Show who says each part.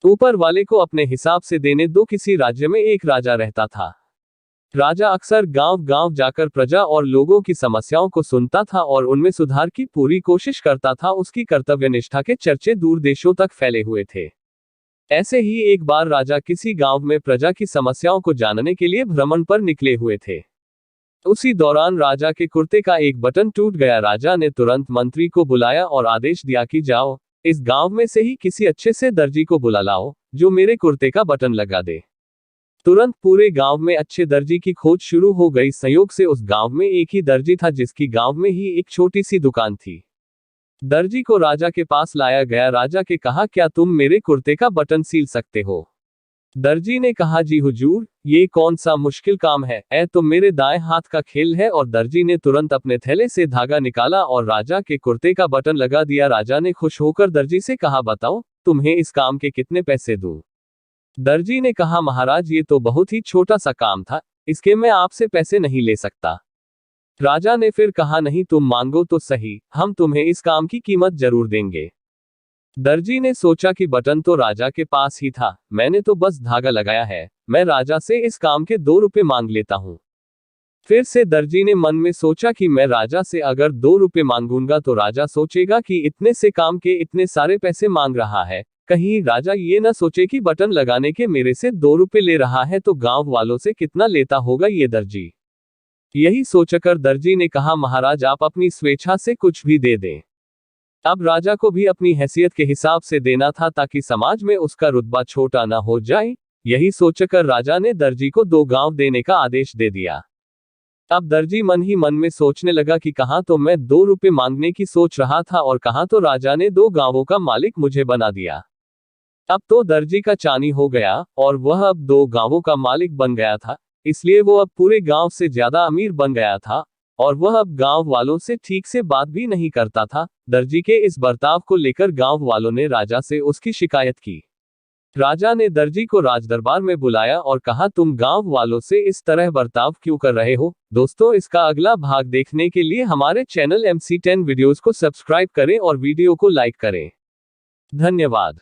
Speaker 1: ऊपर वाले को अपने हिसाब से देने दो। किसी राज्य में एक राजा रहता था। राजा अक्सर गांव गांव जाकर प्रजा और लोगों की समस्याओं को सुनता था और उनमें सुधार की पूरी कोशिश करता था। उसकी कर्तव्यनिष्ठा के चर्चे दूर देशों तक फैले हुए थे। ऐसे ही एक बार राजा किसी गांव में प्रजा की समस्याओं को जानने के लिए भ्रमण पर निकले हुए थे। उसी दौरान राजा के कुर्ते का एक बटन टूट गया। राजा ने तुरंत मंत्री को बुलाया और आदेश दिया कि जाओ, इस गांव में से ही किसी अच्छे से दर्जी को बुला लाओ जो मेरे कुर्ते का बटन लगा दे। तुरंत पूरे गांव में अच्छे दर्जी की खोज शुरू हो गई। संयोग से उस गांव में एक ही दर्जी था जिसकी गांव में ही एक छोटी सी दुकान थी। दर्जी को राजा के पास लाया गया। राजा के कहा, क्या तुम मेरे कुर्ते का बटन सील सकते हो? दर्जी ने कहा, जी हुजूर, ये कौन सा मुश्किल काम है, तो मेरे दाएं हाथ का खेल है। और दर्जी ने तुरंत अपने थैले से धागा निकाला और राजा के कुर्ते का बटन लगा दिया। राजा ने खुश होकर दर्जी से कहा, बताओ तुम्हें इस काम के कितने पैसे दूं? दर्जी ने कहा, महाराज ये तो बहुत ही छोटा सा काम था, इसके मैं आपसे पैसे नहीं ले सकता। राजा ने फिर कहा, नहीं तुम मांगो तो सही, हम तुम्हें इस काम की कीमत जरूर देंगे। दर्जी ने सोचा कि बटन तो राजा के पास ही था, मैंने तो बस धागा लगाया है, मैं राजा से इस काम के 2 रुपए मांग लेता हूं। फिर से दर्जी ने मन में सोचा कि मैं राजा से अगर 2 रुपए मांगूंगा तो राजा सोचेगा कि इतने से काम के इतने सारे पैसे मांग रहा है। कहीं राजा ये ना सोचे कि बटन लगाने के मेरे से 2 रुपए ले रहा है तो गांव वालों से कितना लेता होगा ये दर्जी। यही सोचकर दर्जी ने कहा, महाराज आप अपनी स्वेच्छा से कुछ भी दे दें। अब राजा को भी अपनी हैसियत के हिसाब से देना था ताकि समाज में उसका रुतबा छोटा ना हो जाए। यही सोचकर राजा ने दर्जी को 2 गांव देने का आदेश दे दिया। अब दर्जी मन ही मन में सोचने लगा कि कहां तो मैं 2 रुपए मांगने की सोच रहा था और कहां तो राजा ने 2 गांवों का मालिक मुझे बना दिया। अब तो दर्जी का चानी हो गया और वह अब 2 गांवों का मालिक बन गया था, इसलिए वो अब पूरे गांव से ज्यादा अमीर बन गया था और वह अब गांव वालों से ठीक से बात भी नहीं करता था। दर्जी के इस बर्ताव को लेकर गांव वालों ने राजा से उसकी शिकायत की। राजा ने दर्जी को राजदरबार में बुलाया और कहा, तुम गांव वालों से इस तरह बर्ताव क्यों कर रहे हो? दोस्तों, इसका अगला भाग देखने के लिए हमारे चैनल MC10 वीडियोस को सब्सक्राइब करें और वीडियो को लाइक करें। धन्यवाद।